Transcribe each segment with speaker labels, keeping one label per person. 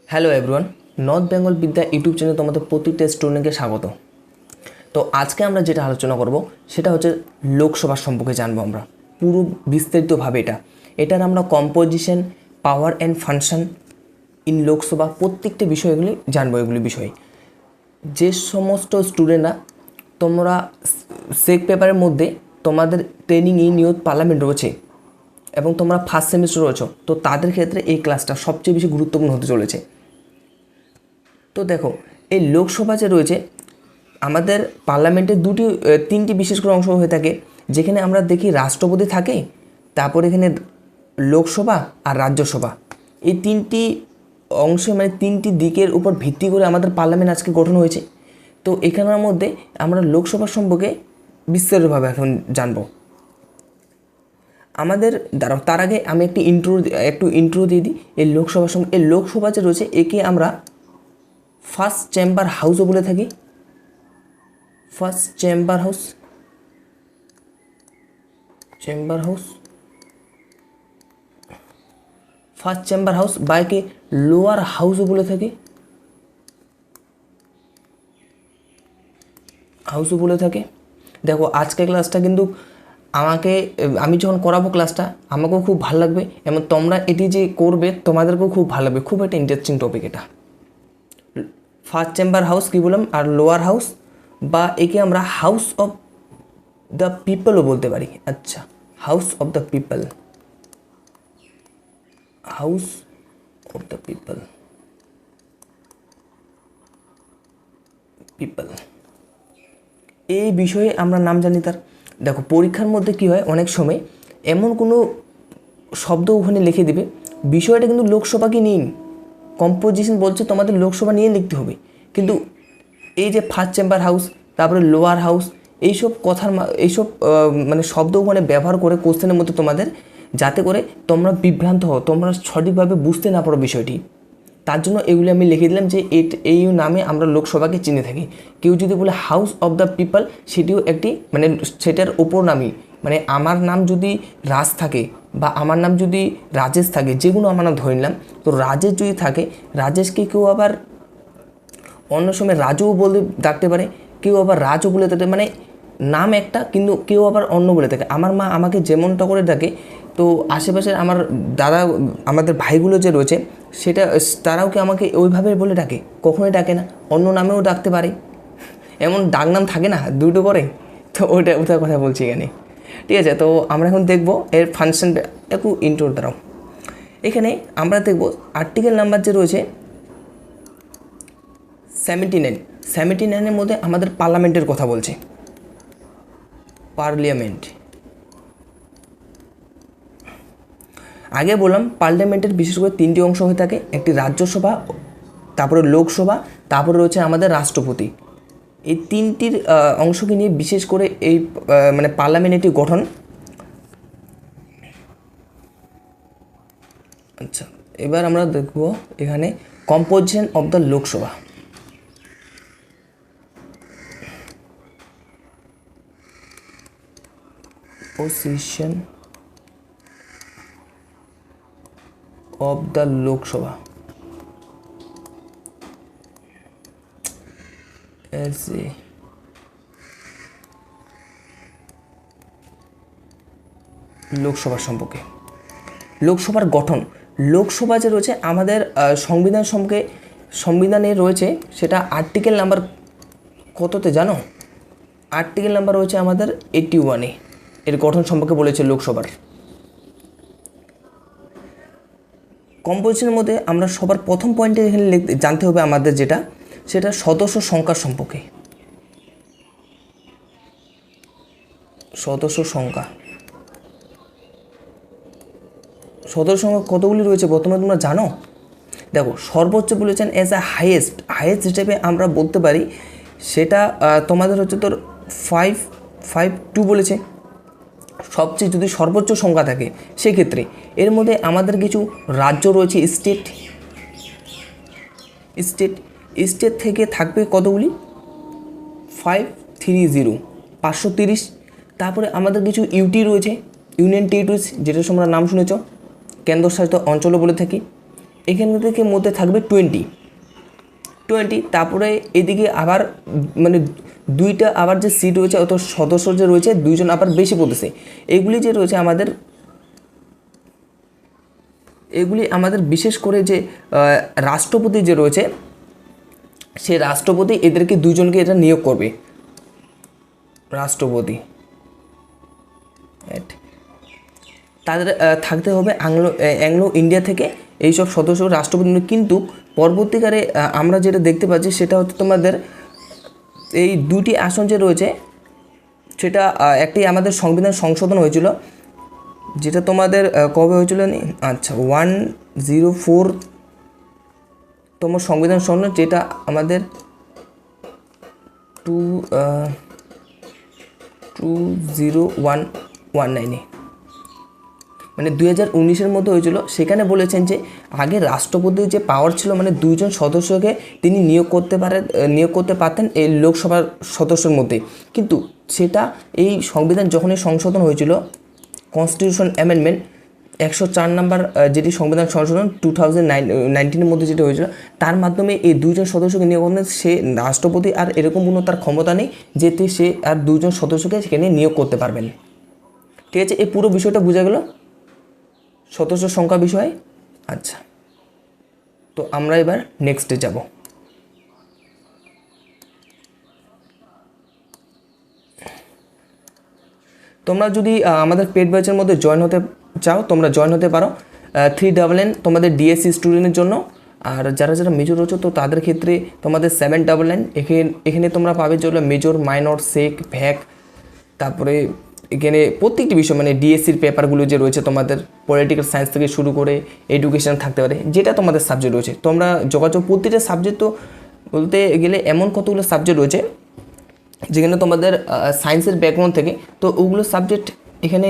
Speaker 1: Hello everyone, north Bengal বিদ্যা YouTube চ্যানেলে তোমাদের প্রত্যেকটা স্টুডেন্টকে স্বাগত। তো আজকে আমরা যেটা আলোচনা করব সেটা হচ্ছে লোকসভা সম্পর্কে জানবো আমরা পুরো বিস্তারিতভাবে। এটার আমরা composition, power and function in Lok Sabha প্রত্যেকটা বিষয়গুলি জানবো। এগুলি বিষয় যে সমস্ত স্টুডেন্টরা তোমরা সেক পেপারের মধ্যে তোমাদের ট্রেনিং ইন ইউথ পার্লামেন্ট রয়েছে এবং তোমরা ফার্স্ট সেমিস্টার রয়েছো, তো তাদের ক্ষেত্রে এই ক্লাসটা সবচেয়ে বেশি গুরুত্বপূর্ণ হতে চলেছে। তো দেখো, এই লোকসভা যে রয়েছে আমাদের পার্লামেন্টের তিনটি বিশেষ করে অংশ হয়ে থাকে, যেখানে আমরা দেখি রাষ্ট্রপতি থাকে, তারপর এখানে লোকসভা আর রাজ্যসভা। এই তিনটি অংশে মানে তিনটি দিকের উপর ভিত্তি করে আমাদের পার্লামেন্ট আজকে গঠন হয়েছে। তো এখানের মধ্যে আমরা লোকসভা সম্পর্কে বিস্তারিতভাবে এখন জানবো। আমাদের দাঁড়াও, তার আগে আমি একটু ইন্ট্রো দিয়ে দিই এই লোকসভার সম্পর্কে। এই লোকসভা যে রয়েছে একে আমরা ফার্স্ট চেম্বার হাউসও বলে থাকি। First chamber house first chamber house বা একে লোয়ার হাউসও বলে থাকি। দেখো, আজকের ক্লাসটা কিন্তু আমি যখন করাবো ক্লাসটা আমাকেও খুব ভালো লাগবে এবং তোমরা এটি যে করবে তোমাদেরকেও খুব ভালো লাগবে। খুব একটা ইন্টারেস্টিং টপিক এটা। ফার্স্ট চেম্বার হাউস কী বললাম, আর লোয়ার হাউস বা একে আমরা হাউস অফ দ্য পিপলও বলতে পারি। আচ্ছা, হাউস অফ দ্য পিপল, এই বিষয়ে আমরা নাম জানি তার। দেখো, পরীক্ষার মধ্যে কি হয়, অনেক সময় এমন কোনো শব্দ ওখানে লিখে দিবে, বিষয়টা কিন্তু লোকসভাকে নিয়ে, কম্পোজিশন বলছে তোমাদের লোকসভা নিয়ে লিখতে হবে, কিন্তু এই যে ফার্স্ট চেম্বার হাউস, তারপরে লোয়ার হাউস, এইসব মানে শব্দ ওখানে ব্যবহার করে কোশ্চেনের মধ্যে তোমাদের, যাতে করে তোমরা বিভ্রান্ত হও, তোমরা সঠিকভাবে বুঝতে না পারো বিষয়টি। তার জন্য এগুলি আমি লিখে দিলাম যে এই নামে আমরা লোকসভাকে চিনে থাকি। কেউ যদি বলে হাউস অফ দ্য পিপল, সেটিও একটি মানে সেটার ওপর নামই, মানে আমার নাম যদি রাজ থাকে বা আমার নাম যদি রাজেশ থাকে, যেগুলো আমার নাম ধরে নিলাম, তো রাজেশ যদি থাকে, রাজেশকে কেউ আবার অন্য সময় রাজুও বলে ডাকতে পারে, কেউ আবার রাজও বলে থাকে, মানে নাম একটা কিন্তু কেউ আবার অন্য বলে থাকে। আমার মা আমাকে যেমনটা করে ডাকে, তো আশেপাশের আমার দাদা, আমাদের ভাইগুলো যে রয়েছে তারাও কি আমাকে ওইভাবে বলে ডাকে, কখনোই ডাকে না, অন্য নামেও ডাকতে পারে। এমন ডাক নাম থাকে না দুটো করে, তো ওটার কথা বলছি এখানে। ঠিক আছে, তো আমরা এখন দেখব এর ফাংশনটা একটু ইন্ট্রোর দ্বারাও। এখানে আমরা দেখব আর্টিকেল নাম্বার যে রয়েছে 79 মধ্যে আমাদের পার্লামেন্টের কথা বলছে। পার্লামেন্ট, আগে বললাম পার্লামেন্টের বিশেষ করে তিনটি অংশ হয়ে থাকে, একটি রাজ্যসভা, তারপরে লোকসভা, তারপরে রয়েছে আমাদের রাষ্ট্রপতি। এই তিনটির অংশকে নিয়ে বিশেষ করে এই মানে পার্লামেন্টের গঠন। আচ্ছা, এবার আমরা দেখব এখানে composition of the Lok Sabha. Position of the Lok Sabha, Lok Sabha সম্পর্কে। লোকসভার গঠন, লোকসভা যে রয়েছে আমাদের সংবিধানে রয়েছে, সেটা আর্টিকেল নাম্বার কততে জানো? আর্টিকেল নাম্বার রয়েছে আমাদের 81-এ এর গঠন সম্পর্কে বলেছে লোকসভার। কম্পোজিশনের মধ্যে আমরা সবার প্রথম পয়েন্টে এখানে জানতে হবে আমাদের সেটা সদস্য সংখ্যা সম্পর্কে। সদস্য সংখ্যা কতগুলি রয়েছে বর্তমানে তোমরা জানো? দেখো, সর্বোচ্চ বলেছেন অ্যাজ আ হাইয়েস্ট হিসেবে আমরা বলতে পারি, সেটা তোমাদের হচ্ছে তোর 552 বলেছে। সবচেয়ে যদি সর্বোচ্চ সংখ্যা থাকে সেক্ষেত্রে এর মধ্যে আমাদের কিছু রাজ্য রয়েছে, স্টেট থেকে থাকবে কতগুলি? 530। তারপরে আমাদের কিছু ইউটি রয়েছে, ইউনিয়ন টেরিটরিজ, যেটা তোমরা নাম শুনেছ, কেন্দ্রশাসিত অঞ্চলও বলে থাকি। এখান থেকে মধ্যে থাকবে 20, তারপরে এদিকে আবার মানে দুইটা আবার যে সিট রয়েছে অত সদস্য যে রয়েছে দুইজন আবার বেশি পড়তেছে। এগুলি যে রয়েছে আমাদের বিশেষ করে যে রাষ্ট্রপতি যে রয়েছে সে রাষ্ট্রপতি এদেরকে দুজনকে এটা নিয়োগ করবে, রাষ্ট্রপতি। তাদের থাকতে হবে অ্যাংলো ইন্ডিয়া থেকে এইসব সদস্য রাষ্ট্রপতি। কিন্তু পরবর্তীকালে আমরা যেটা দেখতে পাচ্ছি সেটা হচ্ছে তোমাদের এই দুটি আসন যে রয়েছে সেটা একটি আমাদের সংবিধান সংশোধন হয়েছিল, যেটা তোমাদের কবে হয়েছিল আচ্ছা 104তম সংবিধান সংশোধন, যেটা আমাদের 2019 মানে 2019-এর মধ্যে হয়েছিল। সেখানে বলেছেন যে আগে রাষ্ট্রপতির যে পাওয়ার ছিল মানে দুইজন সদস্যকে তিনি নিয়োগ করতে পারতেন এই লোকসভার সদস্যের মধ্যে, কিন্তু সেটা এই সংবিধান যখনই সংশোধন হয়েছিল কনস্টিটিউশন অ্যামেন্ডমেন্ট 104 নম্বর যেটি সংবিধান সংশোধন 2019-এর মধ্যে যেটা হয়েছিল, তার মাধ্যমে এই দুইজন সদস্যকে নিয়োগ করতেন। সে রাষ্ট্রপতি আর এরকম কোনো তার ক্ষমতা নেই যেতে সে আর দুইজন সদস্যকে সেখানে নিয়োগ করতে পারবেন। ঠিক আছে, এই পুরো বিষয়টা বোঝা গেল সদস্য সংখ্যা বিষয়ে। আচ্ছা, তো আমরা এবার নেক্সটে যাব। তোমরা যদি আমাদের পেড ব্যাচের মধ্যে জয়েন হতে চাও তোমরা জয়েন হতে পারো। 399 তোমাদের ডিএসসি স্টুডেন্টের জন্য, আর যারা মেজর রয়েছে তো তাদের ক্ষেত্রে তোমাদের 799। এখানে তোমরা পাবে যেগুলো মেজর, মাইনর, সেক, ভ্যাক, তারপরে এখানে প্রত্যেকটি বিষয় মানে ডিএসসির পেপারগুলো যে রয়েছে তোমাদের পলিটিক্যাল সায়েন্স থেকে শুরু করে এডুকেশন থাকতে পারে, যেটা তোমাদের সাবজেক্ট রয়েছে তোমরা যোগাযোগ। প্রতিটা সাবজেক্ট তো বলতে গেলে এমন কতগুলো সাবজেক্ট রয়েছে যেখানে তোমাদের সায়েন্সের ব্যাকগ্রাউন্ড থেকে তো ওগুলো সাবজেক্ট এখানে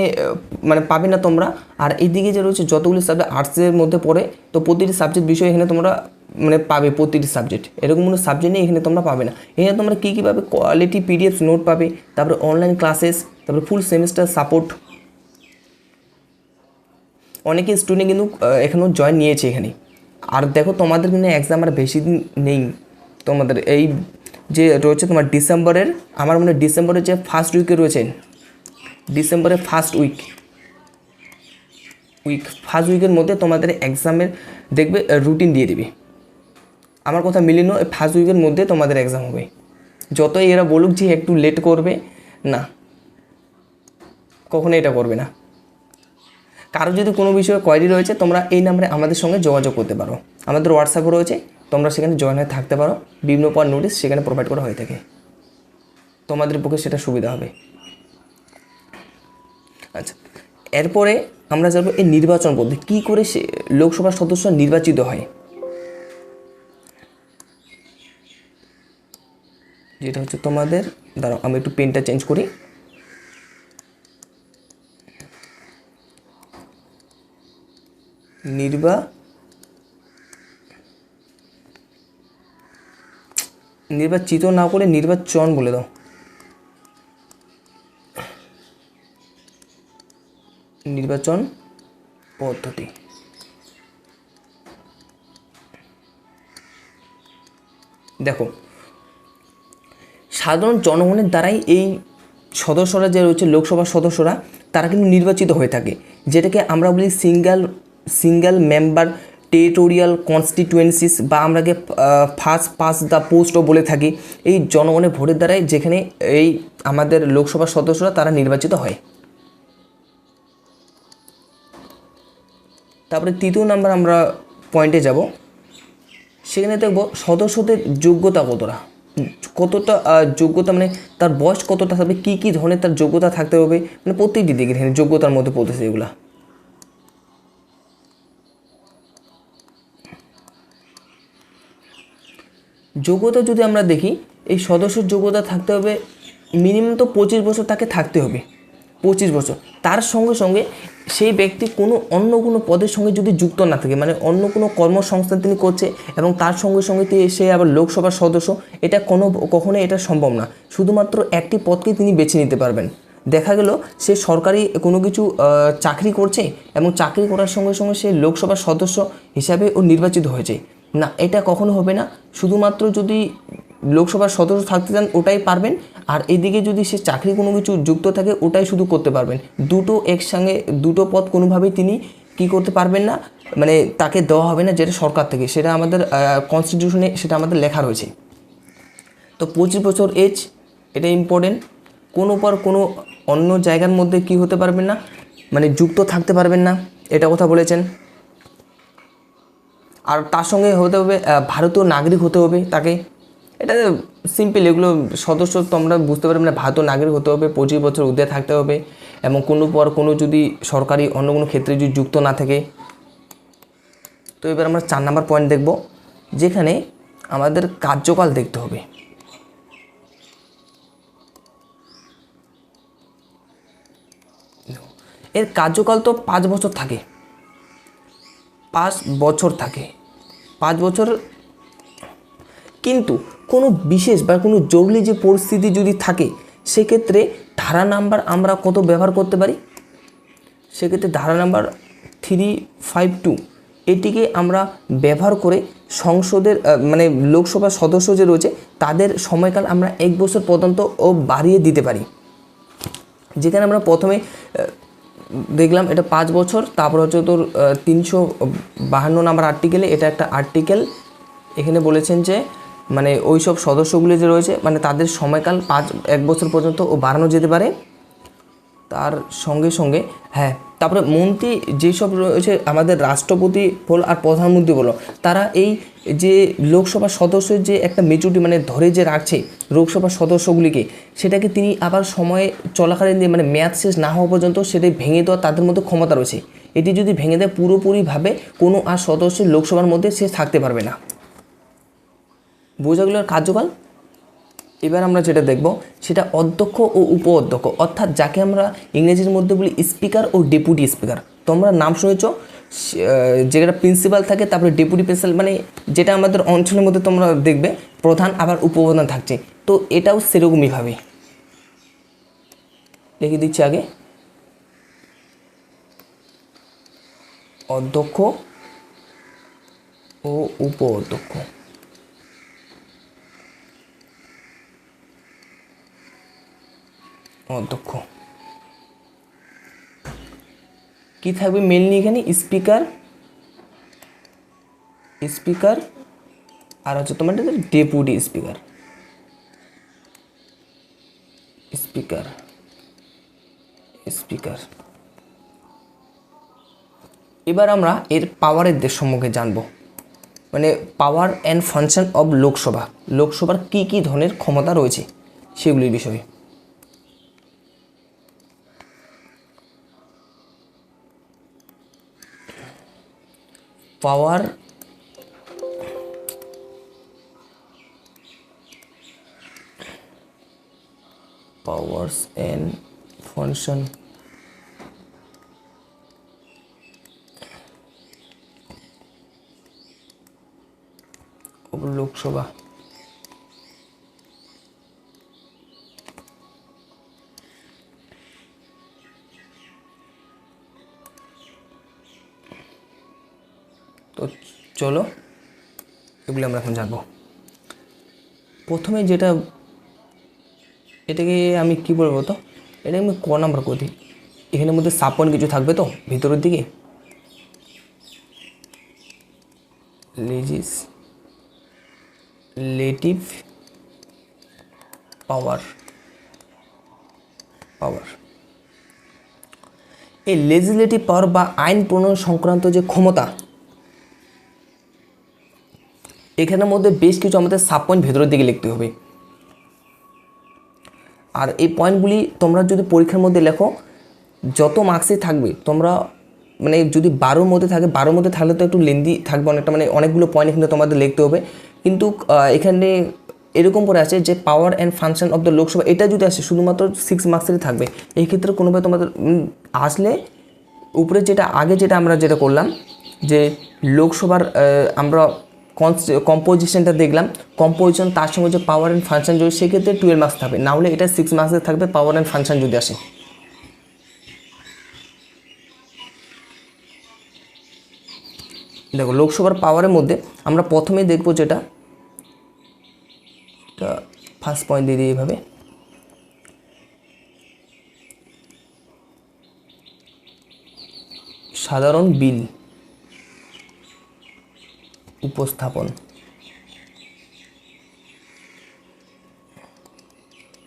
Speaker 1: মানে পাবে না তোমরা। আর এইদিকে যে রয়েছে যতগুলো সাবজেক্ট আর্টসের মধ্যে পড়ে তো প্রতিটি সাবজেক্ট বিষয় এখানে তোমরা মানে পাবে, প্রতিটি সাবজেক্ট। এরকম কোনো সাবজেক্ট নেই এখানে তোমরা পাবে না। এখানে তোমরা কী কী পাবে, কোয়ালিটি পিডিএফ নোট পাবে, তারপরে অনলাইন ক্লাসেস, তারপরে ফুল সেমিস্টার সাপোর্ট। অনেকে স্টুডেন্ট কিন্তু এখানেও জয়েন নিয়েছে এখানে। আর দেখো তোমাদের কিন্তু এক্সাম আর বেশি দিন নেই। তোমাদের এই যে রয়েছে তোমার ডিসেম্বরের, আমার মনে হয় ডিসেম্বরের যে ফার্স্ট উইকে রয়েছে, ডিসেম্বরের ফার্স্ট উইকের মধ্যে তোমাদের এক্সামের দেখবে রুটিন দিয়ে দেবে। আমার কথা মিলিয়ে এই ফার্স্ট উইকের মধ্যে তোমাদের এক্সাম হবে। যতই এরা বলুক যে একটু লেট করবে, না, কখনো এটা করবে না। কারো যদি কোনো বিষয়ে কোয়ারি রয়েছে তোমরা এই নাম্বারে আমাদের সঙ্গে যোগাযোগ করতে পারো। আমাদের হোয়াটসঅ্যাপও রয়েছে, তোমরা সেখানে জয়েন হয়ে থাকতে পারো। বিভিন্ন পর নোটিশ সেখানে প্রোভাইড করা হয়ে থাকে, তোমাদের পক্ষে সেটা সুবিধা হবে। আচ্ছা, এরপরে আমরা যাবো এই নির্বাচন পদ্ধতি, কী করে সে লোকসভার সদস্য নির্বাচিত হয়, যেটা হচ্ছে তোমাদের, দাঁড়াও আমি একটু পেনটা চেঞ্জ করি। নির্বাচিত না করে নির্বাচন বলে দাও। নির্বাচন পদ্ধতি, দেখো সাধারণ জনগণের দ্বারাই এই সদস্যরা যে রয়েছে লোকসভার সদস্যরা তারা কিন্তু নির্বাচিত হয়ে থাকে, যেটাকে আমরা বলি সিঙ্গেল মেম্বার টেরিটোরিয়াল কনস্টিটুয়েন্সিস, বা আমরাকে ফার্স্ট পাস্ট দ্য পোস্টও বলে থাকি। এই জনগণের ভোটের দ্বারাই যেখানে এই আমাদের লোকসভার সদস্যরা তারা নির্বাচিত হয়। তারপরে তৃতীয় নাম্বার আমরা পয়েন্টে যাব, সেখানে দেখব সদস্যদের যোগ্যতা কতটা যোগ্যতা মানে তার বয়স কতটা থাকবে, কী কী ধরনের তার যোগ্যতা থাকতে হবে, মানে প্রত্যেকটি দিকে এখানে যোগ্যতার মধ্যে পড়তেছে এগুলা। যোগ্যতা যদি আমরা দেখি, এই সদস্যর যোগ্যতা থাকতে হবে মিনিমাম তো 25 বছর তাকে থাকতে হবে, 25 বছর। তার সঙ্গে সঙ্গে সেই ব্যক্তি অন্য কোনো পদের সঙ্গে যদি যুক্ত না থাকে, মানে অন্য কোনো কর্মসংস্থান তিনি করছে এবং তার সঙ্গে সঙ্গে সে আবার লোকসভার সদস্য, এটা কখনোই এটা সম্ভব না। শুধুমাত্র একটি পদকে তিনি বেছে নিতে পারবেন, দেখা গেল সে সরকারি কোনো কিছু চাকরি করছে এবং চাকরি করার সঙ্গে সঙ্গে সে লোকসভার সদস্য হিসাবে ও নির্বাচিত হয়েছে। না, এটা কখনো হবে না। শুধুমাত্র যদি লোকসভার সদস্য থাকতে চান ওটাই পারবেন, আর এদিকে যদি সে চাকরি কোনো কিছু যুক্ত থাকে ওটাই শুধু করতে পারবেন। দুটো একসঙ্গে দুটো পদ কোনোভাবেই তিনি কি করতে পারবেন না, মানে তাকে দেওয়া হবে না, যেটা সরকার থেকে, সেটা আমাদের কনস্টিটিউশনে সেটা আমাদের লেখা রয়েছে। তো 25 বছর এজ, এটা ইম্পর্টেন্ট। কোনো অন্য জায়গার মধ্যে কি হতে পারবেন না, মানে যুক্ত থাকতে পারবেন না, এটা কথা বলেছেন। আর তার সঙ্গে হতে হবে ভারতীয় নাগরিক হতে হবে তাকে। এটা সিম্পল, এগুলো সদস্য তোমরা বুঝতে পারবে না। ভারতীয় নাগরিক হতে হবে, 25 বছর ঊর্ধ্বে থাকতে হবে, এবং কোনো যদি সরকারি অন্য কোনো ক্ষেত্রে যদি যুক্ত না থাকে। তো এবার আমরা 4 নম্বর পয়েন্ট দেখব, যেখানে আমাদের কার্যকাল দেখতে হবে। এর কার্যকাল তো 5 বছর থাকে, 5 বছর থাকে, 5 বছর। কিন্তু কোনো বিশেষ বা কোনো জরুরি যে পরিস্থিতি যদি থাকে, সেক্ষেত্রে ধারা নাম্বার আমরা কত ব্যবহার করতে পারি? সেক্ষেত্রে ধারা নাম্বার 352 এটিকে আমরা ব্যবহার করে সংসদের মানে লোকসভার সদস্য যে রয়েছে তাদের সময়কাল আমরা 1 বছর পর্যন্ত বাড়িয়ে দিতে পারি। যেখানে আমরা প্রথমে দেখলাম এটা 5 বছর, তারপর হচ্ছে তোর 352 নম্বর আর্টিকেলে এটা একটা আর্টিকেল এখানে বলেছেন যে মানে ওই সব সদস্যগুলি যে রয়েছে মানে তাদের সময়কাল 1 বছর পর্যন্ত বাড়ানো যেতে পারে। তার সঙ্গে সঙ্গে তারপরে মন্ত্রী যেসব রয়েছে আমাদের রাষ্ট্রপতি বলো আর প্রধানমন্ত্রী বলো, তারা এই যে লোকসভার সদস্যের যে একটা মেচুরিটি মানে ধরে যে রাখছে লোকসভার সদস্যগুলিকে, সেটাকে তিনি আবার সময়ে চলাকালীন দিয়ে মানে মেয়াদ শেষ না হওয়া পর্যন্ত সেটাই ভেঙে দেওয়া তাদের মধ্যে ক্ষমতা রয়েছে। এটি যদি ভেঙে দেয় পুরোপুরিভাবে কোনো আর সদস্য লোকসভার মধ্যে সে থাকতে পারবে না। বোঝা গেল কার্যকাল। এবার আমরা যেটা দেখব সেটা অধ্যক্ষ ও উপ অধ্যক্ষ, অর্থাৎ যাকে আমরা ইংরেজির মধ্যে বলি স্পিকার ও ডেপুটি স্পিকার। তোমরা নাম শুনেছ, যেটা প্রিন্সিপাল থাকে, তারপরে ডেপুটি প্রিন্সিপাল, মানে যেটা আমাদের অঞ্চলের মধ্যে তোমরা দেখবে প্রধান আবার উপপ্রধান থাকছে। তো এটাও সেরকমইভাবে লিখে দিচ্ছি আগে, অধ্যক্ষ ও উপ অধ্যক্ষ। অধ্যক্ষ কি থাকবে মেনলি এখানে? স্পিকার আর হচ্ছে তোমার ডেপুটি স্পিকার। এবার আমরা এর পাওয়ারের সম্পর্কে জানবো, মানে পাওয়ার অ্যান্ড ফাংশন অব লোকসভার কি কি ধরনের ক্ষমতা রয়েছে সেগুলির বিষয়ে। powers and function of Lok Sabha. তো চলো এগুলো আমরা এখন জানবো। প্রথমে যেটা, এটাকে আমি কি বলবো, তো এটাকে আমি ক নাম্বার করে দিই। এখানের মধ্যে সাপন কিছু থাকবে তো ভিতরের দিকে, লেজিসলেটিভ পাওয়ার। এই লেজিসলেটিভ পাওয়ার বা আইন প্রণয়ন সংক্রান্ত যে ক্ষমতা, এখানের মধ্যে বেশ কিছু আমাদের সাব পয়েন্ট ভেতরের দিকে লিখতে হবে। আর এই পয়েন্টগুলি তোমরা যদি পরীক্ষার মধ্যে লেখো, যত মার্কসে থাকবে তোমরা মানে যদি 12 মধ্যে থাকে, 12 মধ্যে থাকলে তো একটু লেন্দি থাকবে অনেকটা, মানে অনেকগুলো পয়েন্ট এখানে তোমাদের লিখতে হবে। কিন্তু এখানে এরকম করে আছে যে power and function of the Lok Sabha, এটা যদি আসে শুধুমাত্র 6 মার্কসেরই থাকবে। এই ক্ষেত্রে কোনোভাবে তোমাদের আসলে উপরে যেটা আমরা করলাম যে লোকসভার আমরা কম্পোজিশনটা দেখলাম, কম্পোজিশন তার সঙ্গে যে পাওয়ার অ্যান্ড ফাংশন যদি, সেক্ষেত্রে 12 মার্কস থাকবে, না হলে এটা 6 মার্কসের থাকবে পাওয়ার অ্যান্ড ফাংশন যদি আসে। দেখো লোকসভার পাওয়ারের মধ্যে আমরা প্রথমেই দেখবো যেটা ফার্স্ট পয়েন্ট দিয়ে দিই এইভাবে, সাধারণ বিল উপস্থাপন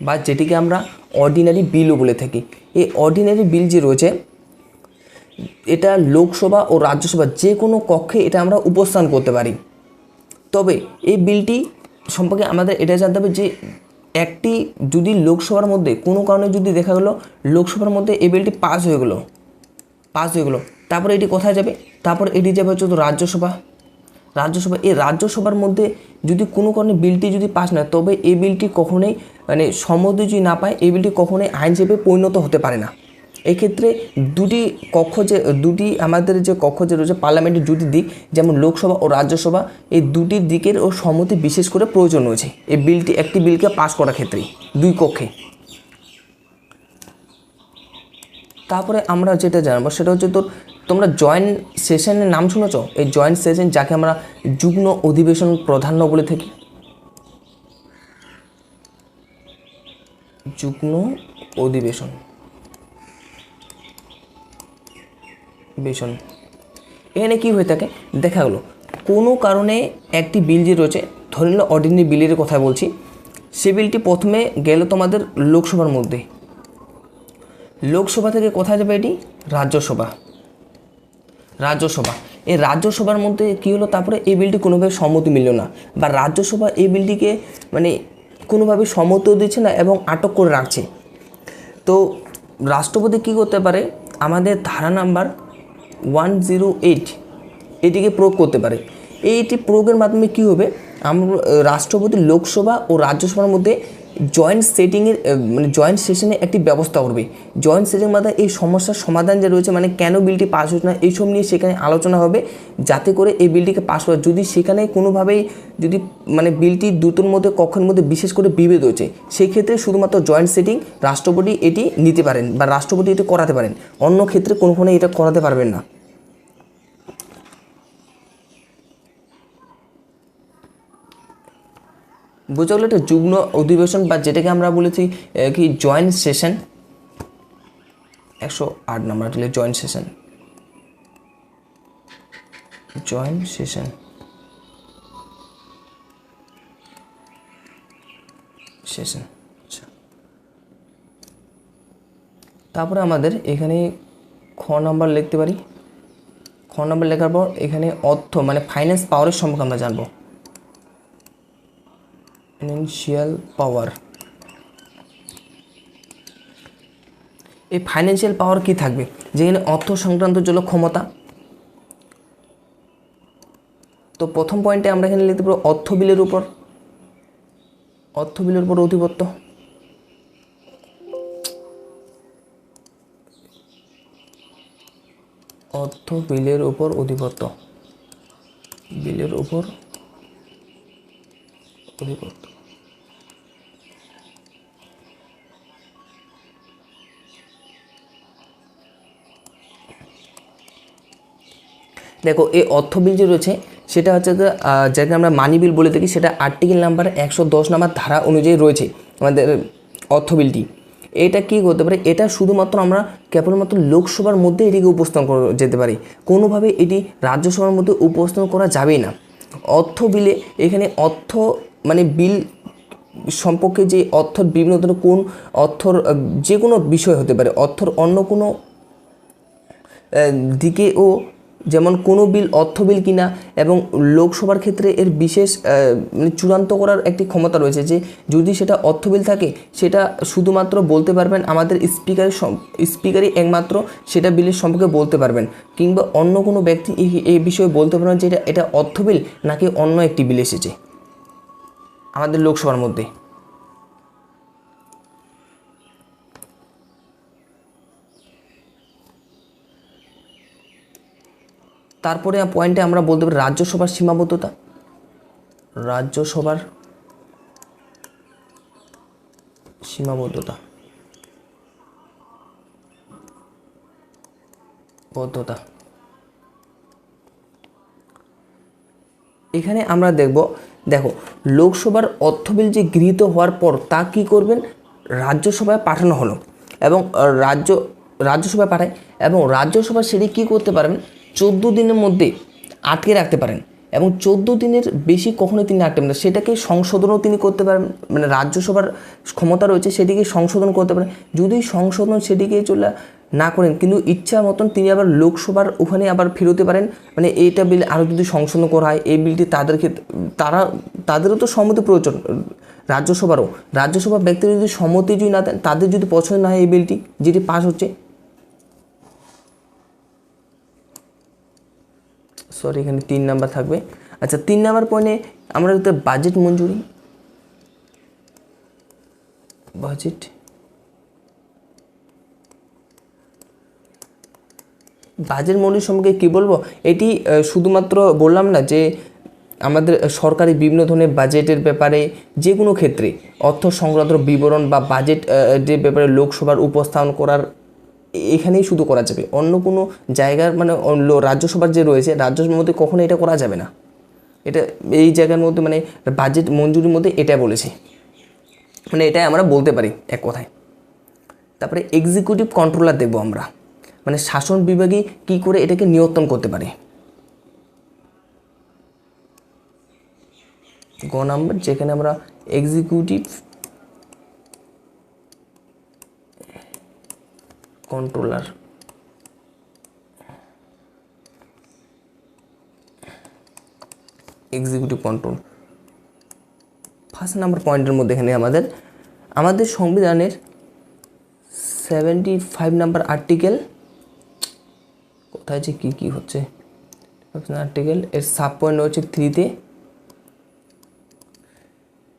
Speaker 1: বা যেটিকে আমরা অর্ডিনারি বিলও বলে থাকি। এই অর্ডিনারি বিল যে রয়েছে এটা লোকসভা ও রাজ্যসভা যে কোনো কক্ষে এটা আমরা উপস্থাপন করতে পারি। তবে এই বিলটি সম্পর্কে আমাদের এটা জানতে হবে যে একটি যদি লোকসভার মধ্যে কোনো কারণে যদি দেখা গেলো লোকসভার মধ্যে এই বিলটি পাস হয়ে গেলো তারপরে এটি কোথায় যাবে, তারপর এটি যাবে হচ্ছে তো রাজ্যসভা। এই রাজ্যসভার মধ্যে যদি কোনো কারণে বিলটি যদি পাস না, তবে এই বিলটি কখনোই মানে সম্মতি যদি না পায় এই বিলটি কখনোই আইন হিসেবে পরিণত হতে পারে না। এক্ষেত্রে দুটি আমাদের যে কক্ষ যে রয়েছে পার্লামেন্টের দুটি দিক, যেমন লোকসভা ও রাজ্যসভা, এই দুটি দিকের ও সম্মতি বিশেষ করে প্রয়োজন রয়েছে এই বিলটি একটি বিলকে পাস করার ক্ষেত্রে দুই কক্ষে। তারপরে আমরা যেটা জানবো সেটা হচ্ছে তোমরা জয়েন্ট সেশনের নাম শুনেছ? এই জয়েন্ট সেশন যাকে আমরা যুগ্ম অধিবেশন প্রাধান্য বলে থাকি, যুগ্ম অধিবেশন এখানে কী হয়ে থাকে দেখা গেলো কোনো কারণে একটি বিল যে রয়েছে, ধরে নিল অর্ডিনারি বিলের কথা বলছি, সে বিলটি প্রথমে গেল তোমাদের লোকসভার মধ্যে, লোকসভা থেকে কোথায় যাবে এটি রাজ্যসভা। এই রাজ্যসভার মধ্যে কী হলো, তারপরে এই বিলটি কোনোভাবে সম্মতি মিলল না বা রাজ্যসভা এই বিলটিকে মানে কোনোভাবে সম্মতিও দিচ্ছে না এবং আটক করে রাখছে। তো রাষ্ট্রপতি কী করতে পারে, আমাদের ধারা নাম্বার 108 এটিকে প্রয়োগ করতে পারে। এইটি প্রয়োগের মাধ্যমে কী হবে, আমরা রাষ্ট্রপতি লোকসভা ও রাজ্যসভার মধ্যে জয়েন্ট সেশনে একটি ব্যবস্থা করবে। জয়েন্ট সেশনের মাধ্যমে এই সমস্যার সমাধান যে রয়েছে, মানে কেন বিলটি পাস হচ্ছে না এইসব নিয়ে সেখানে আলোচনা হবে, যাতে করে এই বিলটিকে পাস করা, যদি সেখানে কোনোভাবেই যদি মানে বিলটি দুটোর মধ্যে কক্ষের মধ্যে বিশেষ করে বিভেদ হয়েছে, সেই ক্ষেত্রে শুধুমাত্র জয়েন্ট সেটিং রাষ্ট্রপতি এটি নিতে পারেন বা রাষ্ট্রপতি এটি করাতে পারেন, অন্য ক্ষেত্রে কোনোখানে এটা করাতে পারবেন না। বুঝতে গেলো, এটা যুগ্ম অধিবেশন বা যেটাকে আমরা বলেছি কি জয়েন্ট সেশন, 108 নাম্বার দিলে জয়েন্ট সেশন। আচ্ছা, তারপরে আমাদের এখানে খ নাম্বার লিখতে পারি। খ নাম্বার লেখার পর এখানে অর্থ মানে ফাইন্যান্স পাওয়ারের সম্পর্কে আমরা জানবো। ফাইন্যান্সিয়াল পাওয়ার, এই ফাইন্যান্সিয়াল পাওয়ার কি থাকবে, যেখানে অর্থ সংক্রান্ত জন্য ক্ষমতা। তো প্রথম পয়েন্টে আমরা এখানে লিখতে পারবো অর্থ বিলের উপর আধিপত্য। অর্থ বিলের উপর আধিপত্য, দেখো এই অর্থ বিল যে রয়েছে সেটা হচ্ছে যাকে আমরা মানি বিল বলে থাকি, সেটা আর্টিকেল নাম্বার 110 নাম্বার ধারা অনুযায়ী রয়েছে আমাদের অর্থ বিলটি। এটা কী করতে পারে, এটা শুধুমাত্র আমরা কেবলমাত্র লোকসভার মধ্যে এটিকে উপস্থাপন করা যেতে পারে, কোনোভাবে এটি রাজ্যসভার মধ্যে উপস্থাপন করা যাবেই না। অর্থ বিলে এখানে অর্থ মানে বিল সম্পর্কে যে অর্থর বিভিন্ন ধরনের কোন অর্থর যে কোনো বিষয় হতে পারে, অর্থর অন্য কোনো দিকেও, যেমন কোনো বিল অর্থ বিল কিনা, এবং লোকসভার ক্ষেত্রে এর বিশেষ মানে চূড়ান্ত করার একটি ক্ষমতা রয়েছে যে যদি সেটা অর্থ বিল থাকে সেটা শুধুমাত্র বলতে পারবেন আমাদের স্পিকারই একমাত্র সেটা বিলের সম্পর্কে বলতে পারবেন, কিংবা অন্য কোনো ব্যক্তি এই বিষয়ে বলতে পারবেন যে এটা অর্থ বিল নাকি অন্য একটি বিল এসেছে আমাদের লোকসভার মধ্যে। তারপরে পয়েন্টে আমরা বলতে পারি রাজ্যসভার সীমাবদ্ধতা। এখানে আমরা দেখো লোকসভার অর্থ বিল যে গৃহীত হওয়ার পর তা কী করবেন, রাজ্যসভায় পাঠানো হলো এবং রাজ্যসভায় পাঠায় এবং রাজ্যসভা সেটি কী করতে পারেন, 14 দিনের মধ্যে আটকে রাখতে পারেন এবং 14 দিনের বেশি কখনোই তিনি আটকে না, সেটাকে সংশোধনও তিনি করতে পারেন, মানে রাজ্যসভার ক্ষমতা রয়েছে সেটিকে সংশোধন করতে পারেন। যদি সংশোধন সেটিকে চলে না করেন কিন্তু ইচ্ছা মতন তিনি আবার লোকসভার ওখানে আবার ফেরোতে পারেন, মানে এইটা বিল আরও যদি সংশোধন করা হয় এই বিলটি তাদেরও তো সম্মতি প্রয়োজন, রাজ্যসভার ব্যক্তিরা যদি সম্মতি যদি না দেন, তাদের যদি পছন্দ না হয় এই বিলটি যেটি পাস হচ্ছে, সরি এখানে 3 নাম্বার থাকবে। আচ্ছা 3 নাম্বার পয়েন্টে আমরা বাজেট মঞ্জুরি, বাজেট মঞ্জুরি সম্পর্কে কী বলবো, এটি শুধুমাত্র বললাম না যে আমাদের সরকারি বিভিন্ন ধরনের বাজেটের ব্যাপারে যে কোনো ক্ষেত্রে অর্থ সংক্রান্ত বিবরণ বা বাজেট যে ব্যাপারে লোকসভার উপস্থাপন করার এখানেই শুধু করা যাবে, অন্য কোনো জায়গার মানে রাজ্যসভার যে রয়েছে রাজ্যসভার মধ্যে কখনো এটা করা যাবে না। এটা এই জায়গার মধ্যে মানে বাজেট মঞ্জুরির মধ্যে এটা বলেছি, মানে এটাই আমরা বলতে পারি এক কথায়। তারপরে এক্সিকিউটিভ কন্ট্রোলার দেখব আমরা, মানে শাসন বিভাগে কী করে এটাকে নিয়ন্ত্রণ করতে পারে। গ নাম্বার যেখানে আমরা executive controller, executive control first number পয়েন্টের মধ্যে এখানে আমাদের সংবিধানের 75 নাম্বার আর্টিকেল, কোথায় যে কী হচ্ছে আর্টিকেল এর সাব পয়েন্ট হচ্ছে 3-তে,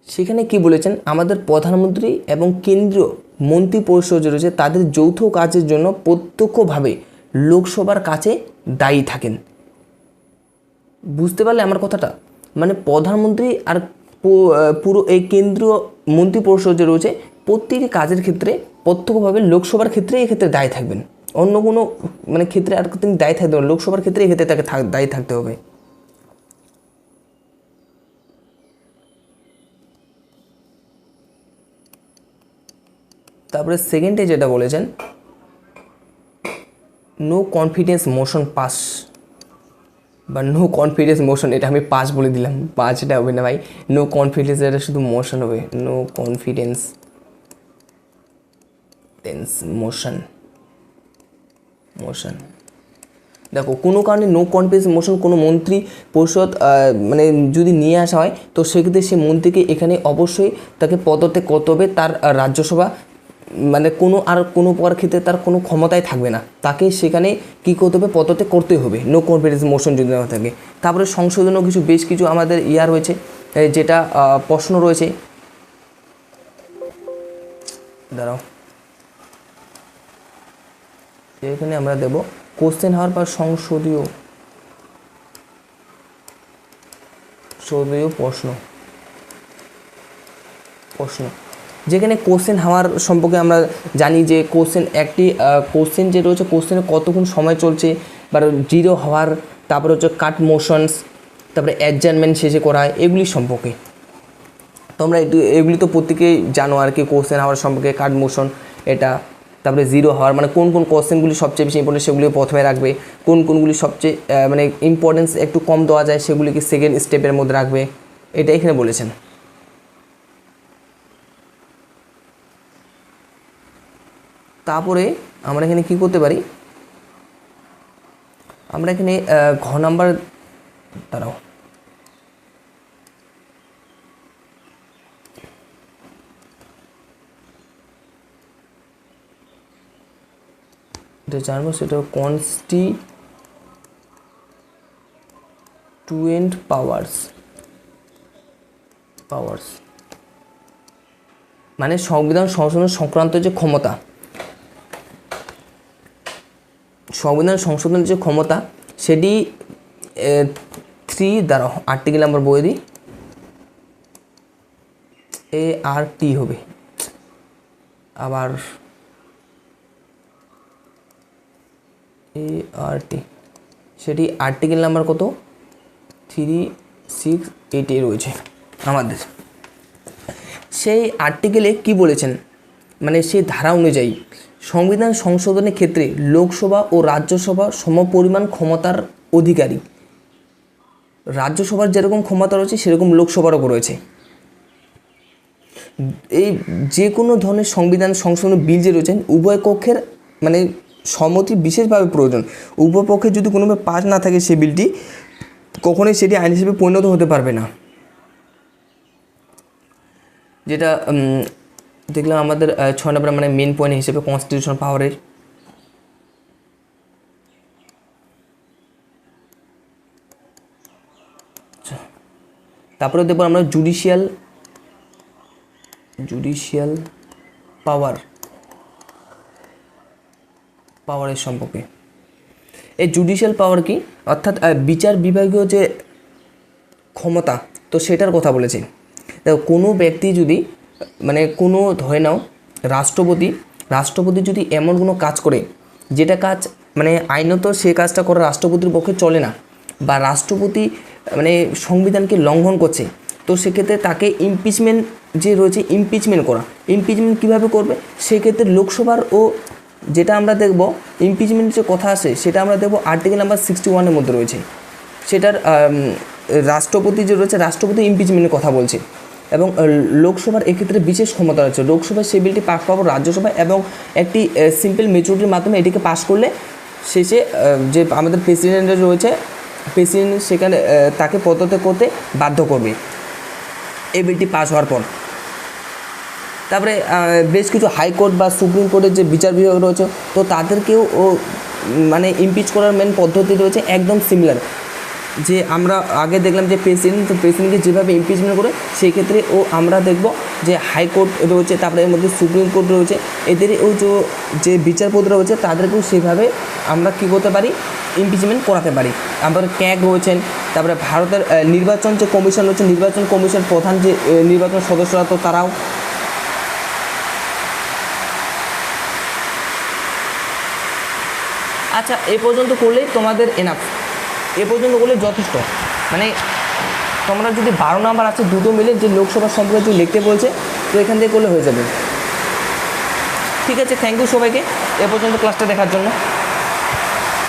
Speaker 1: সেখানে কি বলেছেন, আমাদের প্রধানমন্ত্রী এবং কেন্দ্রীয় মন্ত্রী পরিষদ যে রয়েছে তাদের যৌথ কাজের জন্য প্রত্যক্ষভাবে লোকসভার কাছে দায়ী থাকেন। বুঝতে পারলে আমার কথাটা, মানে প্রধানমন্ত্রী আর পুরো এই কেন্দ্রীয় মন্ত্রী পরিষদ যে রয়েছে প্রত্যেকটি কাজের ক্ষেত্রে প্রত্যক্ষভাবে লোকসভার ক্ষেত্রে এক্ষেত্রে দায়ী থাকবেন, অন্য কোনো মানে ক্ষেত্রে আর তিনি দায়ী থাকতে হবে, লোকসভার ক্ষেত্রে এক্ষেত্রে তাকে দায়ী থাকতে হবে। তারপরে সেকেন্ডে যেটা বলেছেন, নো কনফিডেন্স মোশন পাস বা নো কনফিডেন্স মোশন, এটা আমি পাস বলে দিলাম, পাসটা হবে না ভাই, নো কনফিডেন্স এটা শুধু মোশন হবে, নো কনফিডেন্স মোশন। দেখো কোনো কারণে নো কনফিডেন্স মোশন কোনো মন্ত্রী পরিষদ মানে যদি নিয়ে আসা হয় তো সেক্ষেত্রে সেই মন্ত্রীকে এখানে অবশ্যই তাকে পদত্যাগ করতে হবে, তার রাজ্যসভা মানে কোনো প্রকার ক্ষেত্রে তার কোনো ক্ষমতাই থাকবে না, তাকে সেখানে কী করতে হবে, পদত্যাগ করতে হবে নো কনফিডেন্স মোশন যদি না থাকে। তারপরে সংশোধনও বেশ কিছু আমাদের রয়েছে, যেটা প্রশ্ন রয়েছে, দাঁড়াও এখানে আমরা দেব কোশ্চেন হওয়ার পর সংসদীয় প্রশ্ন যেখানে কোশ্চেন হওয়ার সম্পর্কে আমরা জানি যে কোশ্চেন যে রয়েছে কোশ্চেনে কতক্ষণ সময় চলছে বা জিরো হওয়ার, তারপরে হচ্ছে কাট মোশনস, তারপরে অ্যাডজার্নমেন্ট শেষে করা হয় এগুলি সম্পর্কে তোমরা এগুলি তো প্রত্যেকেই জানো আর কি, কোশ্চেন হওয়ার সম্পর্কে কাট মোশন এটা, তারপরে জিরো হওয়ার মানে কোন কোশ্চেনগুলি সবচেয়ে বেশি ইম্পর্টেন্ট সেগুলি প্রথমে রাখবে, কোনগুলি সবচেয়ে মানে ইম্পর্টেন্স একটু কম দেওয়া যায় সেগুলিকে সেকেন্ড স্টেপের মধ্যে রাখবে, এটা এখানে বলেছেন। তারপরে আমরা এখানে কি করতে পারি, আমরা এখানে ঘ নাম্বার দাঁড়াও জানবো, সেটা কনস্টিটিউয়েন্ট পাওয়ার্স মানে সংবিধান সংশোধন সংক্রান্ত যে ক্ষমতা, সংবিধান সংশোধনের যে ক্ষমতা সেটি 3 দ্বারা আর্টিকেল নাম্বার বই দিই ART হবে, আবার ART সেটি আর্টিকেল নাম্বার কত 3 688 রয়েছে আমাদের। সেই আর্টিকেলে কি বলেছেন, মানে সেই ধারা অনুযায়ী সংবিধান সংশোধনের ক্ষেত্রে লোকসভা ও রাজ্যসভা সমপরিমাণ ক্ষমতার অধিকারী। রাজ্যসভার যেরকম ক্ষমতা রয়েছে সেরকম লোকসভারও রয়েছে। এই যে কোনো ধরনের সংবিধান সংশোধন বিল যে রয়েছেন উভয় পক্ষের মানে সম্মতি বিশেষভাবে প্রয়োজন। উভয় পক্ষে যদি কোনোভাবে পাস না থাকে সেই বিলটি কখনোই সেটি আইন হিসেবে পরিণত হতে পারবে না। যেটা দেখলাম আমাদের 6 নম্বর মানে মেন পয়েন্ট হিসেবে কনস্টিটিউশনাল পাওয়ারের। তারপরে দেখবো আমরা জুডিশিয়াল পাওয়ারের সম্পর্কে। এই জুডিশিয়াল পাওয়ার কি, অর্থাৎ বিচার বিভাগীয় যে ক্ষমতা, তো সেটার কথা বলেছে। দেখো কোনো ব্যক্তি যদি মানে কোনো ধরে নাও রাষ্ট্রপতি যদি এমন কোনো কাজ করে যেটা কাজ মানে আইনত সে কাজটা করা রাষ্ট্রপতির পক্ষে চলে না, বা রাষ্ট্রপতি মানে সংবিধানকে লঙ্ঘন করছে, তো সেক্ষেত্রে তাকে ইমপিচমেন্ট যে রয়েছে ইমপিচমেন্ট কীভাবে করবে, সেক্ষেত্রে লোকসভার ও যেটা আমরা দেখব ইমপিচমেন্টের যে কথা আসে সেটা আমরা দেখব আর্টিকেল নাম্বার 61 মধ্যে রয়েছে। সেটার রাষ্ট্রপতি যে রয়েছে রাষ্ট্রপতি ইমপিচমেন্টের কথা বলছে, এবং লোকসভার এক্ষেত্রে বিশেষ ক্ষমতা রয়েছে। লোকসভায় সেই বিলটি পাস পাবো রাজ্যসভায়, এবং একটি সিম্পল মেজরিটির মাধ্যমে এটিকে পাস করলে শেষে যে আমাদের প্রেসিডেন্ট রয়েছে প্রেসিডেন্ট সেখানে তাকে পদত্যাগ করতে বাধ্য করবে এই বিলটি পাস হওয়ার পর। তারপরে বেশ কিছু হাইকোর্ট বা সুপ্রিম কোর্টের যে বিচার বিভাগ রয়েছে তো তাদেরকেও মানে ইমপিচ করার মেন পদ্ধতি রয়েছে একদম সিমিলার। যে আমরা আগে দেখলাম যে প্রেসিডেন্টকে যেভাবে ইমপিচমেন্ট করে সেই ক্ষেত্রে আমরা দেখব যে হাইকোর্ট রয়েছে, তারপরে এর মধ্যে সুপ্রিম কোর্ট রয়েছে, এদের যে বিচারপতি রয়েছে তাদেরকেও সেভাবে আমরা কী করতে পারি, ইমপিচমেন্ট করাতে পারি। তারপরে ক্যাগ রয়েছেন, তারপরে ভারতের নির্বাচন যে কমিশন রয়েছে নির্বাচন কমিশন প্রধান যে নির্বাচন সদস্যরা তো তারাও। আচ্ছা এ পর্যন্ত করলেই তোমাদের এনাফ, এ পর্যন্ত করলে যথেষ্ট। মানে তোমরা যদি 12 নাম্বার আছে দুটো মিলে যে লোকসভা সম্পর্কে যদি লিখতে বলছে তো এখান থেকে করলে হয়ে যাবে। ঠিক আছে, থ্যাংক ইউ সবাইকে এ পর্যন্ত ক্লাসটা দেখার জন্য।